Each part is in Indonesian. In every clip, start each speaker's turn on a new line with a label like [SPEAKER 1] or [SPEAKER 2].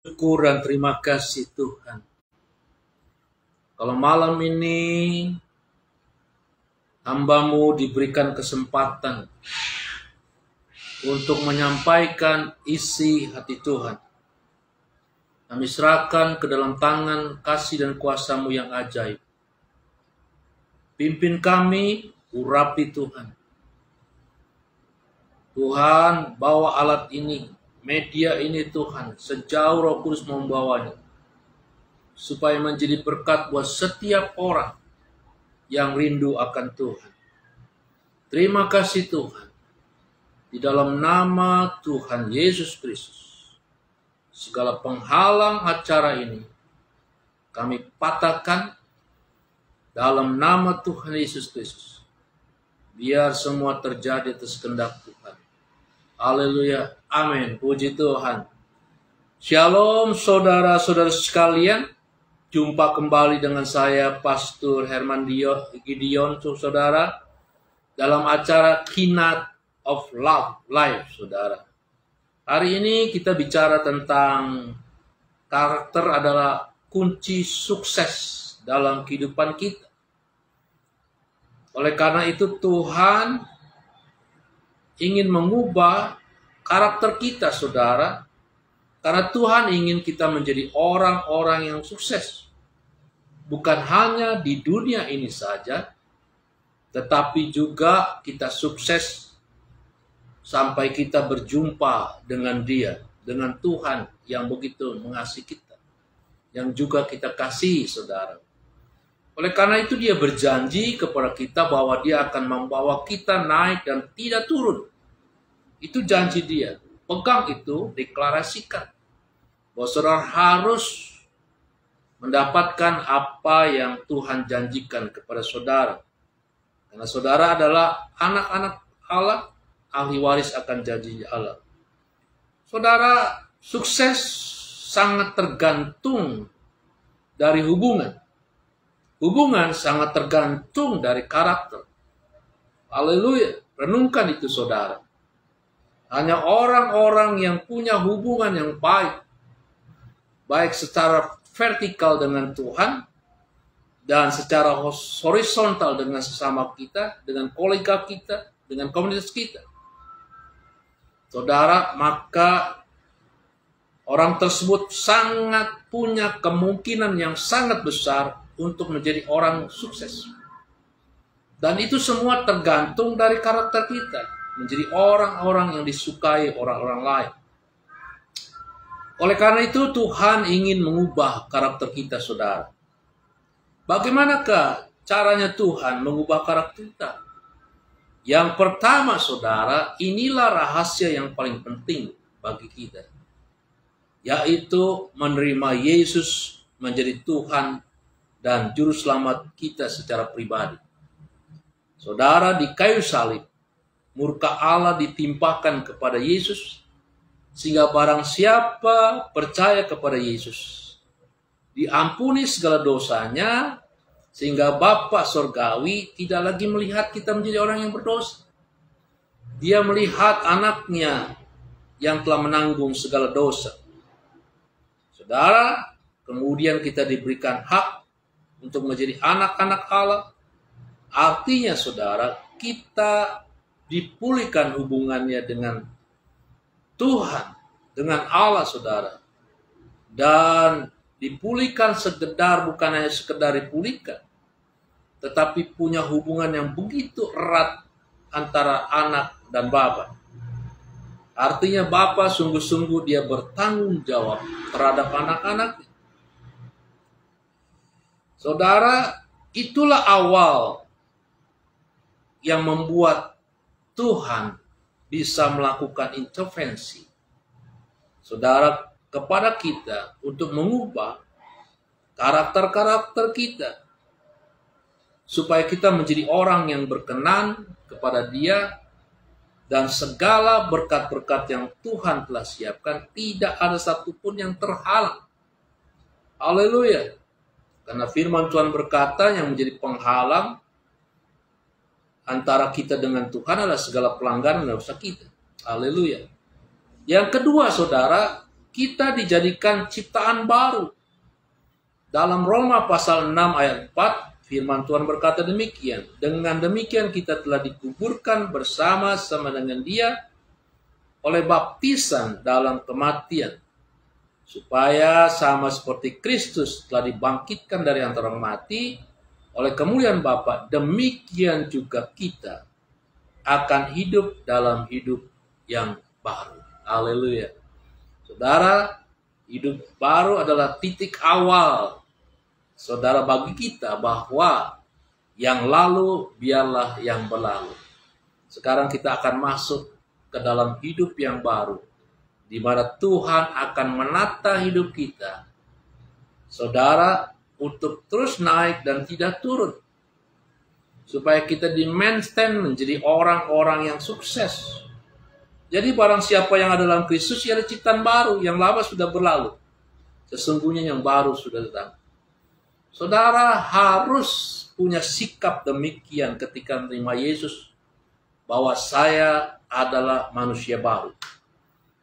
[SPEAKER 1] Syukur dan terima kasih Tuhan. Kalau malam ini hamba-Mu diberikan kesempatan untuk menyampaikan isi hati Tuhan. Kami serahkan ke dalam tangan kasih dan kuasa-Mu yang ajaib. Pimpin kami, urapi Tuhan. Tuhan, bawa alat ini, media ini Tuhan, sejauh Roh Kudus membawanya. Supaya menjadi berkat buat setiap orang yang rindu akan Tuhan. Terima kasih Tuhan. Di dalam nama Tuhan Yesus Kristus, segala penghalang acara ini kami patahkan dalam nama Tuhan Yesus Kristus. Biar semua terjadi atas kehendak Tuhan. Haleluya. Amin. Puji Tuhan. Shalom saudara-saudara sekalian. Jumpa kembali dengan saya Pastor Herman Gideon, saudara, dalam acara Keynote of Love Life, saudara. Hari ini kita bicara tentang karakter adalah kunci sukses dalam kehidupan kita. Oleh karena itu Tuhan ingin mengubah karakter kita, saudara. Karena Tuhan ingin kita menjadi orang-orang yang sukses. Bukan hanya di dunia ini saja, tetapi juga kita sukses sampai kita berjumpa dengan Dia, dengan Tuhan yang begitu mengasihi kita, yang juga kita kasihi, saudara. Oleh karena itu Dia berjanji kepada kita bahwa Dia akan membawa kita naik dan tidak turun. Itu janji Dia. Pegang itu, deklarasikan. Bahwa saudara harus mendapatkan apa yang Tuhan janjikan kepada saudara. Karena saudara adalah anak-anak Allah, ahli waris akan janji Allah. Saudara, sukses sangat tergantung dari hubungan. Hubungan sangat tergantung dari karakter. Haleluya, renungkan itu saudara. Hanya orang-orang yang punya hubungan yang baik secara vertikal dengan Tuhan, dan secara horizontal dengan sesama kita, dengan kolega kita, dengan komunitas kita. Saudara, maka orang tersebut sangat punya kemungkinan yang sangat besar untuk menjadi orang sukses. Dan itu semua tergantung dari karakter kita, menjadi orang-orang yang disukai orang-orang lain. Oleh karena itu Tuhan ingin mengubah karakter kita, saudara. Bagaimanakah caranya Tuhan mengubah karakter kita? Yang pertama, saudara, inilah rahasia yang paling penting bagi kita. Yaitu menerima Yesus menjadi Tuhan dan Juru Selamat kita secara pribadi. Saudara, di kayu salib, murka Allah ditimpakan kepada Yesus, sehingga barang siapa percaya kepada Yesus, diampuni segala dosanya, sehingga Bapa Surgawi tidak lagi melihat kita menjadi orang yang berdosa. Dia melihat anaknya yang telah menanggung segala dosa. Saudara, kemudian kita diberikan hak untuk menjadi anak-anak Allah. Artinya, saudara, kita dipulihkan hubungannya dengan Tuhan, dengan Allah, saudara. Dan dipulihkan bukan hanya sekedar dipulihkan, tetapi punya hubungan yang begitu erat antara anak dan Bapa. Artinya Bapa sungguh-sungguh Dia bertanggung jawab terhadap anak-anaknya. Saudara, itulah awal yang membuat Tuhan bisa melakukan intervensi, saudara, kepada kita untuk mengubah karakter-karakter kita, supaya kita menjadi orang yang berkenan kepada Dia, dan segala berkat-berkat yang Tuhan telah siapkan tidak ada satupun yang terhalang. Haleluya. Karena firman Tuhan berkata yang menjadi penghalang antara kita dengan Tuhan adalah segala pelanggaran dan dosa kita. Haleluya. Yang kedua, saudara, kita dijadikan ciptaan baru. Dalam Roma pasal 6 ayat 4, firman Tuhan berkata demikian. Dengan demikian kita telah dikuburkan bersama-sama dengan Dia oleh baptisan dalam kematian, supaya sama seperti Kristus telah dibangkitkan dari antara orang mati oleh kemuliaan Bapa, demikian juga kita akan hidup dalam hidup yang baru. Haleluya. Saudara, hidup baru adalah titik awal, saudara, bagi kita bahwa yang lalu biarlah yang berlalu. Sekarang kita akan masuk ke dalam hidup yang baru, di mana Tuhan akan menata hidup kita, saudara, untuk terus naik dan tidak turun, supaya kita di-maintain menjadi orang-orang yang sukses. Jadi barang siapa yang ada dalam Kristus, ia ada ciptaan baru, yang lama sudah berlalu, sesungguhnya yang baru sudah datang. Saudara harus punya sikap demikian ketika menerima Yesus, bahwa saya adalah manusia baru,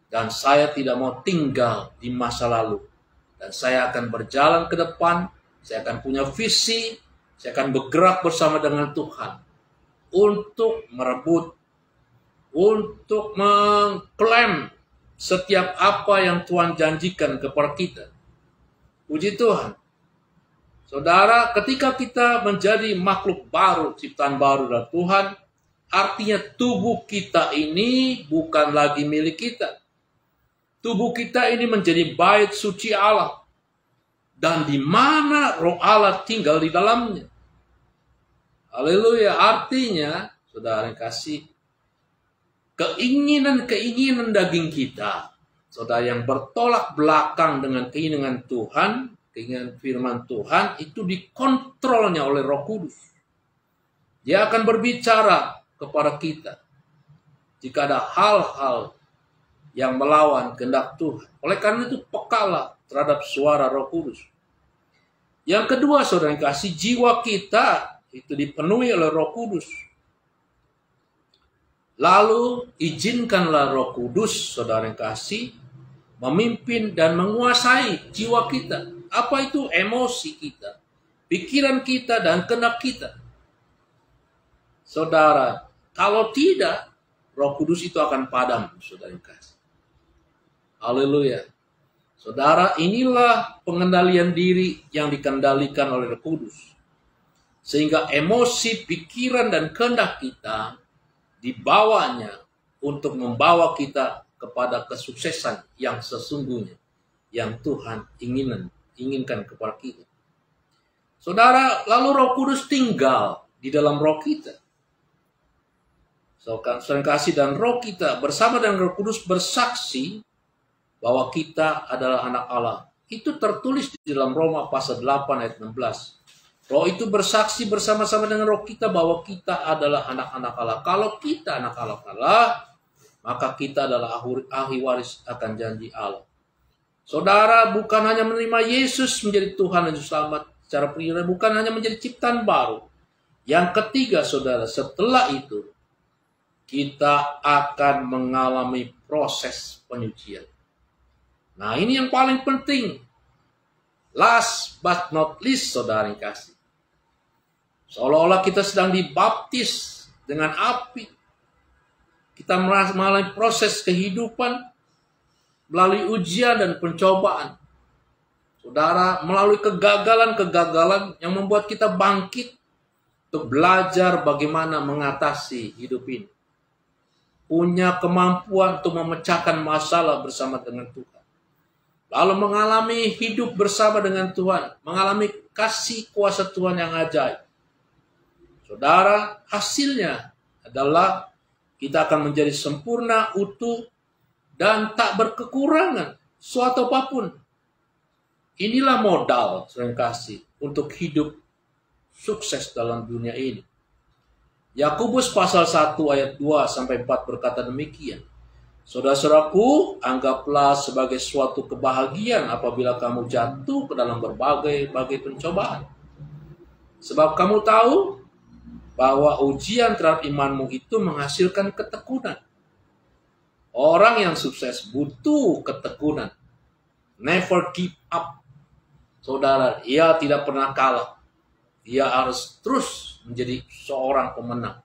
[SPEAKER 1] dan saya tidak mau tinggal di masa lalu, dan saya akan berjalan ke depan. Saya akan punya visi, saya akan bergerak bersama dengan Tuhan untuk merebut, untuk mengklaim setiap apa yang Tuhan janjikan kepada kita. Puji Tuhan. Saudara, ketika kita menjadi makhluk baru, ciptaan baru dari Tuhan, artinya tubuh kita ini bukan lagi milik kita. Tubuh kita ini menjadi bait suci Allah, dan di mana Roh Allah tinggal di dalamnya. Haleluya. Artinya, saudara yang kasih, keinginan-keinginan daging kita, saudara, yang bertolak belakang dengan keinginan Tuhan, keinginan firman Tuhan, itu dikontrolnya oleh Roh Kudus. Dia akan berbicara kepada kita jika ada hal-hal yang melawan kehendak Tuhan. Oleh karena itu, pekalah terhadap suara Roh Kudus. Yang kedua, saudara yang kasih, jiwa kita itu dipenuhi oleh Roh Kudus. Lalu izinkanlah Roh Kudus, saudara yang kasih, memimpin dan menguasai jiwa kita. Apa itu? Emosi kita, pikiran kita, dan kehendak kita. Saudara, kalau tidak, Roh Kudus itu akan padam, saudara yang kasih. Haleluya. Saudara, inilah pengendalian diri yang dikendalikan oleh Roh Kudus. Sehingga emosi, pikiran, dan kehendak kita dibawanya untuk membawa kita kepada kesuksesan yang sesungguhnya, yang Tuhan inginkan kepada kita. Saudara, lalu Roh Kudus tinggal di dalam roh kita. Saudara kasih, dan roh kita bersama dengan Roh Kudus bersaksi bahwa kita adalah anak Allah. Itu tertulis di dalam Roma pasal 8 ayat 16. Roh itu bersaksi bersama-sama dengan roh kita bahwa kita adalah anak-anak Allah. Kalau kita anak Allah, maka kita adalah ahli waris akan janji Allah. Saudara, bukan hanya menerima Yesus menjadi Tuhan dan Juru Selamat secara pribadi, bukan hanya menjadi ciptaan baru. Yang ketiga, saudara, setelah itu kita akan mengalami proses penyucian. Nah, ini yang paling penting. Last but not least, saudara yang kasih. Seolah-olah kita sedang dibaptis dengan api. Kita mengalami proses kehidupan melalui ujian dan pencobaan. Saudara, melalui kegagalan-kegagalan yang membuat kita bangkit untuk belajar bagaimana mengatasi hidup ini. Punya kemampuan untuk memecahkan masalah bersama dengan Tuhan. Lalu mengalami hidup bersama dengan Tuhan. Mengalami kasih kuasa Tuhan yang ajaib. Saudara, hasilnya adalah kita akan menjadi sempurna, utuh, dan tak berkekurangan suatu apapun. Inilah modal, saudara kasih, untuk hidup sukses dalam dunia ini. Yakobus pasal 1 ayat 2-4 berkata demikian. Saudara-saudaraku, anggaplah sebagai suatu kebahagiaan apabila kamu jatuh ke dalam berbagai pencobaan. Sebab kamu tahu bahwa ujian terhadap imanmu itu menghasilkan ketekunan. Orang yang sukses butuh ketekunan. Never give up. Saudara, ia tidak pernah kalah. Ia harus terus menjadi seorang pemenang.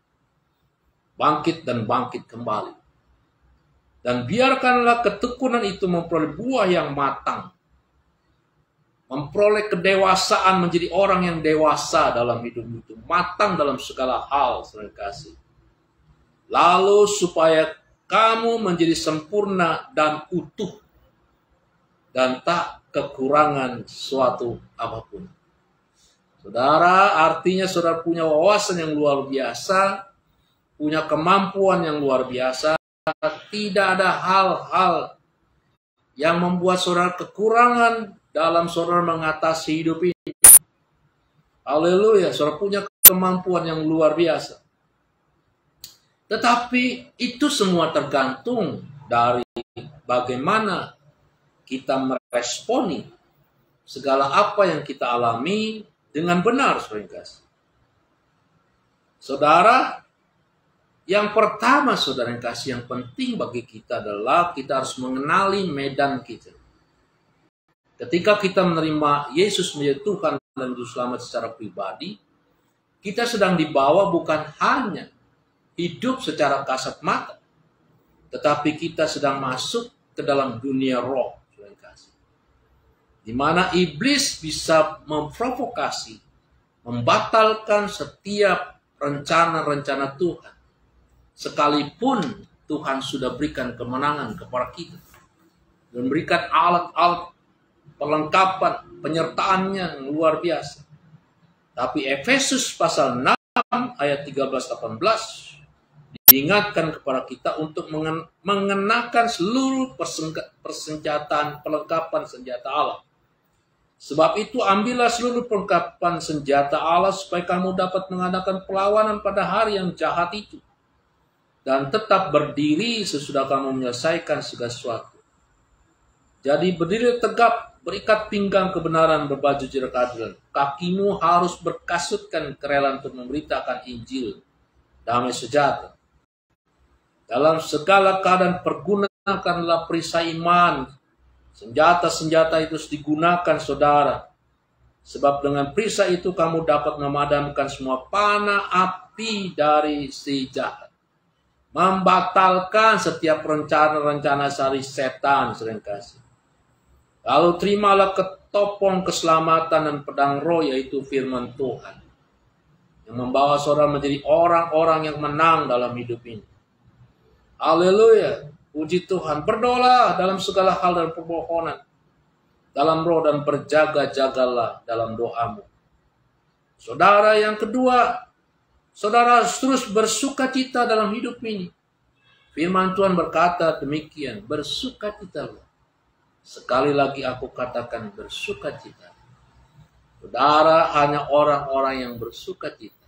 [SPEAKER 1] Bangkit dan bangkit kembali. Dan biarkanlah ketekunan itu memperoleh buah yang matang. Memperoleh kedewasaan menjadi orang yang dewasa dalam hidup itu. Matang dalam segala hal, saudara kasih. Lalu supaya kamu menjadi sempurna dan utuh. Dan tak kekurangan suatu apapun. Saudara, artinya saudara punya wawasan yang luar biasa. Punya kemampuan yang luar biasa. Tidak ada hal-hal yang membuat saudara kekurangan dalam saudara mengatasi hidup ini. Haleluya, saudara punya kemampuan yang luar biasa. Tetapi itu semua tergantung dari bagaimana kita meresponi segala apa yang kita alami dengan benar, saudara. Saudara, yang pertama, saudara yang kasih, yang penting bagi kita adalah kita harus mengenali medan kita. Ketika kita menerima Yesus menjadi Tuhan dan Juru Selamat secara pribadi, kita sedang dibawa bukan hanya hidup secara kasat mata, tetapi kita sedang masuk ke dalam dunia roh, saudara yang kasih. Di mana iblis bisa memprovokasi, membatalkan setiap rencana-rencana Tuhan. Sekalipun Tuhan sudah berikan kemenangan kepada kita. Dan berikan alat-alat perlengkapan penyertaannya yang luar biasa. Tapi Efesus pasal 6 ayat 13-18 diingatkan kepada kita untuk mengenakan seluruh persenjataan perlengkapan senjata Allah. Sebab itu ambillah seluruh perlengkapan senjata Allah supaya kamu dapat mengadakan perlawanan pada hari yang jahat itu. Dan tetap berdiri sesudah kamu menyelesaikan segala sesuatu. Jadi berdiri tegap, berikat pinggang kebenaran, berbaju jerat keadilan. Kakimu harus berkasutkan kerelaan untuk memberitakan Injil, damai sejahtera. Dalam segala keadaan pergunakanlah perisai iman. Senjata-senjata itu digunakan, saudara. Sebab dengan perisai itu kamu dapat memadamkan semua panah api dari si jahat. Membatalkan setiap rencana-rencana sari setan, sering kasih. Lalu terimalah ketopong keselamatan dan pedang roh, yaitu firman Tuhan. Yang membawa saudara menjadi orang-orang yang menang dalam hidup ini. Haleluya, puji Tuhan. Berdoalah dalam segala hal dan permohonan. Dalam roh dan berjaga-jagalah dalam doamu. Saudara, yang kedua, saudara harus terus bersukacita dalam hidup ini. Firman Tuhan berkata demikian, bersukacitalah. Sekali lagi aku katakan bersukacita. Saudara, hanya orang-orang yang bersukacita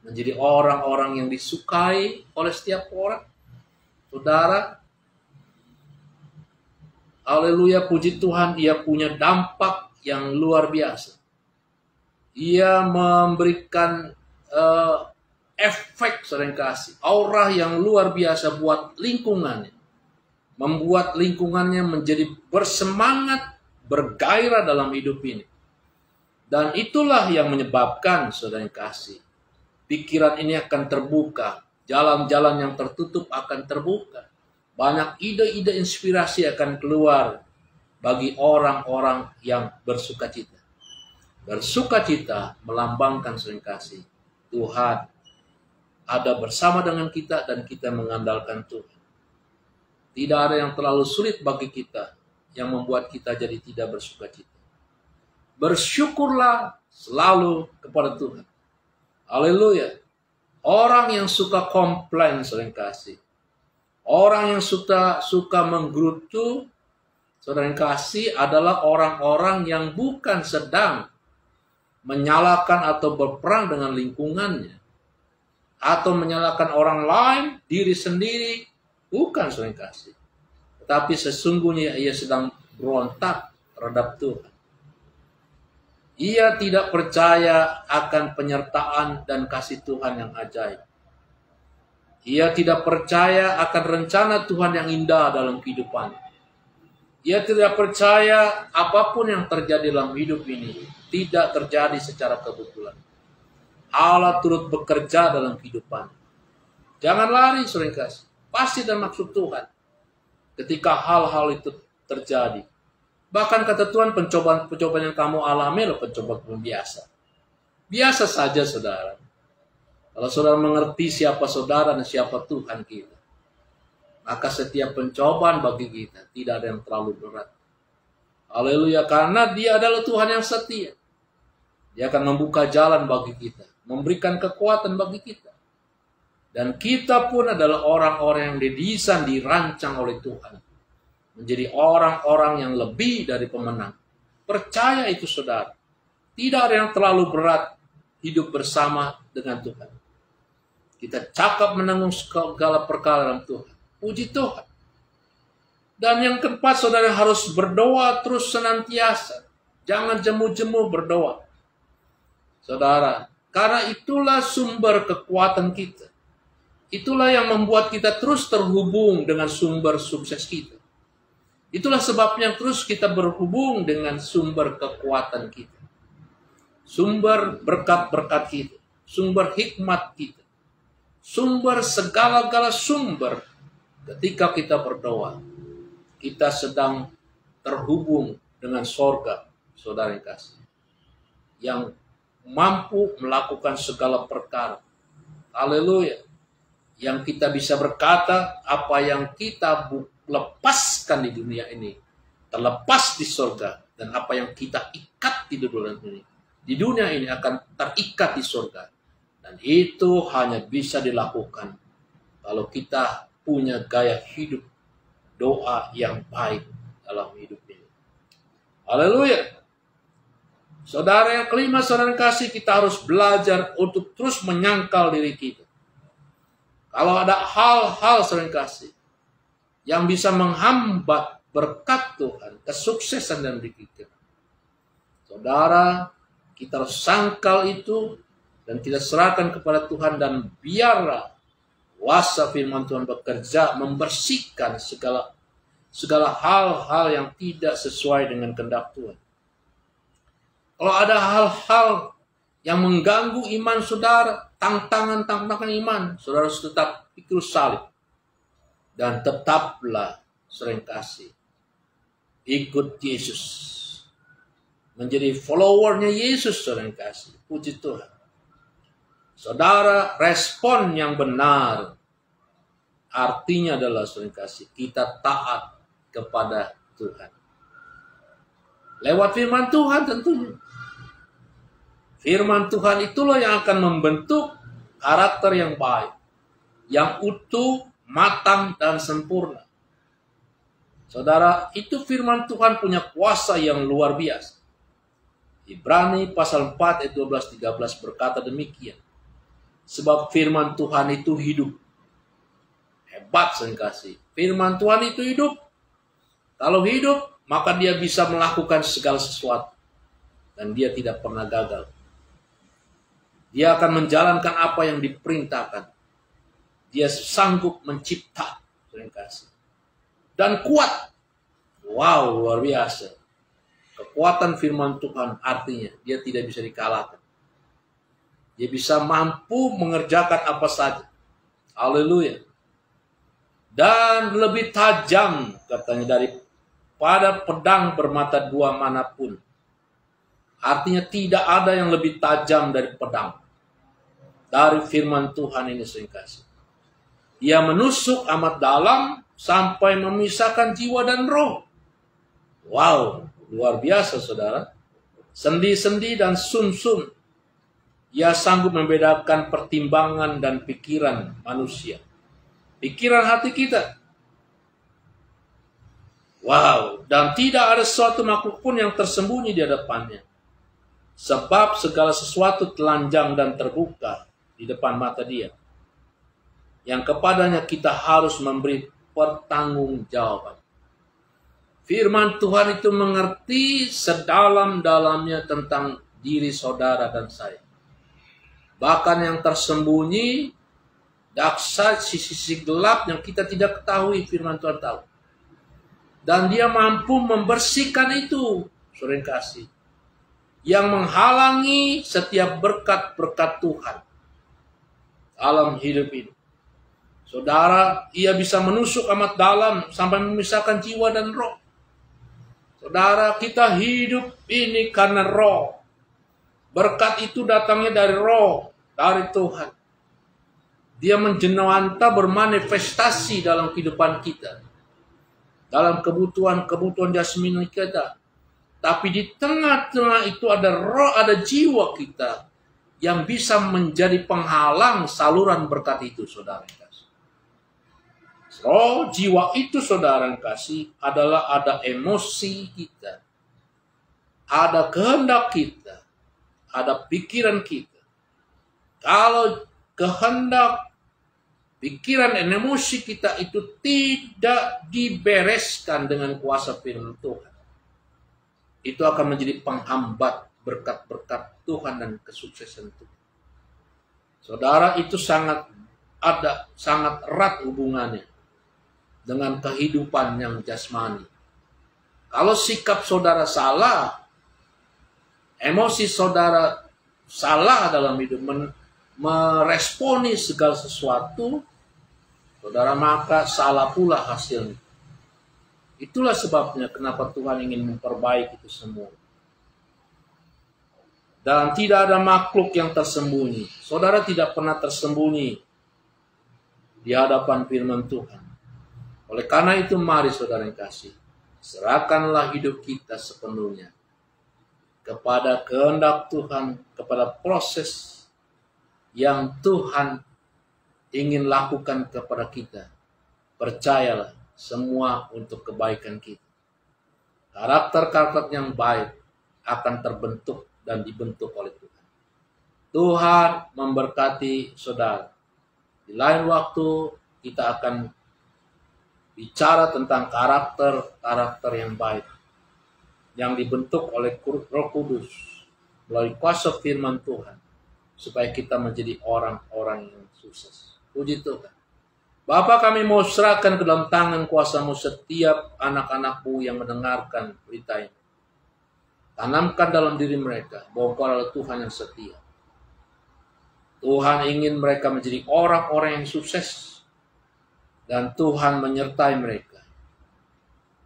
[SPEAKER 1] menjadi orang-orang yang disukai oleh setiap orang. Saudara, haleluya, puji Tuhan, ia punya dampak yang luar biasa. Ia memberikan efek, saudara kasih, aura yang luar biasa buat lingkungannya. Membuat lingkungannya menjadi bersemangat, bergairah dalam hidup ini. Dan itulah yang menyebabkan, saudara kasih, pikiran ini akan terbuka. Jalan-jalan yang tertutup akan terbuka. Banyak ide-ide inspirasi akan keluar bagi orang-orang yang bersukacita. Bersukacita melambangkan, saudara kasih, Tuhan ada bersama dengan kita dan kita mengandalkan Tuhan. Tidak ada yang terlalu sulit bagi kita yang membuat kita jadi tidak bersukacita. Bersyukurlah selalu kepada Tuhan. Haleluya. Orang yang suka komplain, saudara kasih, orang yang suka menggerutu, saudara kasih, adalah orang-orang yang bukan sedang menyalahkan atau berperang dengan lingkungannya, atau menyalahkan orang lain, diri sendiri, bukan, saudara kasih. Tetapi sesungguhnya ia sedang berontak terhadap Tuhan. Ia tidak percaya akan penyertaan dan kasih Tuhan yang ajaib. Ia tidak percaya akan rencana Tuhan yang indah dalam kehidupan. Ia tidak percaya apapun yang terjadi dalam hidup ini tidak terjadi secara kebetulan. Allah turut bekerja dalam kehidupan. Jangan lari, saudara kasih. Pasti ada maksud Tuhan ketika hal-hal itu terjadi. Bahkan kata Tuhan, pencobaan yang kamu alami adalah pencobaan biasa. Biasa saja, saudara. Kalau saudara mengerti siapa saudara dan siapa Tuhan kita, maka setiap pencobaan bagi kita tidak ada yang terlalu berat. Haleluya, karena Dia adalah Tuhan yang setia. Dia akan membuka jalan bagi kita, memberikan kekuatan bagi kita. Dan kita pun adalah orang-orang yang didesain, dirancang oleh Tuhan. Menjadi orang-orang yang lebih dari pemenang. Percaya itu, saudara. Tidak ada yang terlalu berat hidup bersama dengan Tuhan. Kita cakap menanggung segala perkara dalam Tuhan. Puji Tuhan. Dan yang keempat, saudara harus berdoa terus senantiasa. Jangan jemu-jemu berdoa. Saudara, karena itulah sumber kekuatan kita. Itulah yang membuat kita terus terhubung dengan sumber sukses kita. Itulah sebabnya terus kita berhubung dengan sumber kekuatan kita. Sumber berkat-berkat kita. Sumber hikmat kita. Sumber segala-gala sumber. Ketika kita berdoa, kita sedang terhubung dengan sorga, saudara yang kasih. Yang mampu melakukan segala perkara. Haleluya. Yang kita bisa berkata, apa yang kita lepaskan di dunia ini terlepas di surga, dan apa yang kita ikat di dunia ini akan terikat di surga. Dan itu hanya bisa dilakukan kalau kita punya gaya hidup doa yang baik dalam hidup ini. Haleluya. Saudara yang kelima, saudara yang kasih, kita harus belajar untuk terus menyangkal diri kita. Kalau ada hal-hal, saudara yang kasih, yang bisa menghambat berkat Tuhan, kesuksesan dan diri kita, saudara, kita harus sangkal itu dan kita serahkan kepada Tuhan, dan biarlah kuasa firman Tuhan bekerja membersihkan segala hal-hal yang tidak sesuai dengan kehendak Tuhan. Kalau ada hal-hal yang mengganggu iman saudara, tantangan iman, saudara harus tetap pikul salib. Dan tetaplah sering kasih. Ikut Yesus. Menjadi followernya Yesus, sering kasih. Puji Tuhan. Saudara, respon yang benar artinya adalah, sering kasih, kita taat kepada Tuhan. Lewat firman Tuhan tentunya. Firman Tuhan itulah yang akan membentuk karakter yang baik, yang utuh, matang, dan sempurna. Saudara, itu firman Tuhan punya kuasa yang luar biasa. Ibrani pasal 4 ayat 12-13 berkata demikian. Sebab firman Tuhan itu hidup. Hebat, saya kasih. Firman Tuhan itu hidup. Kalau hidup, maka dia bisa melakukan segala sesuatu. Dan dia tidak pernah gagal. Dia akan menjalankan apa yang diperintahkan. Dia sanggup mencipta, terima kasih. Dan kuat. Wow, luar biasa. Kekuatan firman Tuhan artinya dia tidak bisa dikalahkan. Dia bisa mampu mengerjakan apa saja. Haleluya. Dan lebih tajam katanya daripada pedang bermata dua manapun. Artinya tidak ada yang lebih tajam dari pedang. Dari firman Tuhan ini saya kasih. Ia menusuk amat dalam sampai memisahkan jiwa dan roh. Wow, luar biasa saudara. Sendi-sendi dan sum-sum. Ia sanggup membedakan pertimbangan dan pikiran manusia. Pikiran hati kita. Wow, dan tidak ada suatu makhluk pun yang tersembunyi di hadapannya. Sebab segala sesuatu telanjang dan terbuka di depan mata dia. Yang kepadanya kita harus memberi pertanggungjawaban. Firman Tuhan itu mengerti sedalam-dalamnya tentang diri saudara dan saya. Bahkan yang tersembunyi, dahsyat sisi gelap yang kita tidak ketahui, firman Tuhan tahu. Dan dia mampu membersihkan itu, saudara yang kasih. Yang menghalangi setiap berkat-berkat Tuhan dalam hidup ini. Saudara, ia bisa menusuk amat dalam sampai memisahkan jiwa dan roh. Saudara, kita hidup ini karena roh. Berkat itu datangnya dari roh, dari Tuhan. Dia menjenawanta bermanifestasi dalam kehidupan kita. Dalam kebutuhan jasmani kita. Tapi di tengah-tengah itu ada roh, ada jiwa kita yang bisa menjadi penghalang saluran berkat itu, saudara yang kasih. Roh, jiwa itu, saudara yang kasih, adalah ada emosi kita, ada kehendak kita, ada pikiran kita. Kalau kehendak, pikiran dan emosi kita itu tidak dibereskan dengan kuasa firman Tuhan, itu akan menjadi penghambat berkat-berkat Tuhan dan kesuksesan Tuhan. Saudara, itu sangat erat hubungannya dengan kehidupan yang jasmani. Kalau sikap saudara salah, emosi saudara salah dalam hidup, meresponi segala sesuatu, saudara, maka salah pula hasilnya. Itulah sebabnya kenapa Tuhan ingin memperbaiki itu semua. Dan tidak ada makhluk yang tersembunyi. Saudara tidak pernah tersembunyi di hadapan firman Tuhan. Oleh karena itu, mari saudara yang kasih, serahkanlah hidup kita sepenuhnya kepada kehendak Tuhan, kepada proses yang Tuhan ingin lakukan kepada kita. Percayalah, semua untuk kebaikan kita. Karakter-karakter yang baik akan terbentuk dan dibentuk oleh Tuhan. Tuhan memberkati saudara. Di lain waktu kita akan bicara tentang karakter-karakter yang baik yang dibentuk oleh Roh Kudus melalui kuasa firman Tuhan, supaya kita menjadi orang-orang yang sukses. Puji Tuhan. Bapa, kami mau serahkan ke dalam tangan kuasa-Mu setiap anak-anak-Mu yang mendengarkan berita ini. Tanamkan dalam diri mereka bahwa Engkau adalah Tuhan yang setia. Tuhan ingin mereka menjadi orang-orang yang sukses. Dan Tuhan menyertai mereka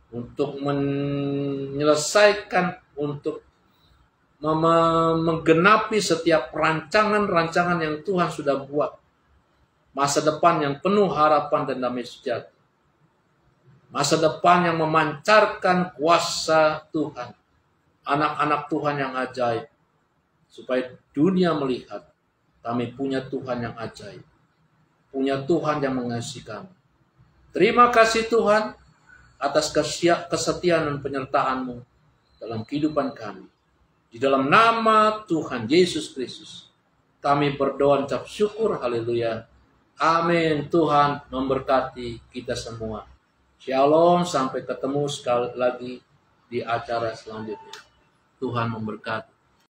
[SPEAKER 1] untuk menyelesaikan, untuk menggenapi setiap rancangan-rancangan yang Tuhan sudah buat. Masa depan yang penuh harapan dan damai sejahtera. Masa depan yang memancarkan kuasa Tuhan. Anak-anak Tuhan yang ajaib. Supaya dunia melihat kami punya Tuhan yang ajaib. Punya Tuhan yang mengasihi kami. Terima kasih Tuhan atas kesetiaan dan penyertaan-Mu dalam kehidupan kami. Di dalam nama Tuhan Yesus Kristus, kami berdoa dan ucap syukur. Haleluya. Amin. Tuhan memberkati kita semua. Shalom. Sampai ketemu sekali lagi di acara selanjutnya. Tuhan memberkati.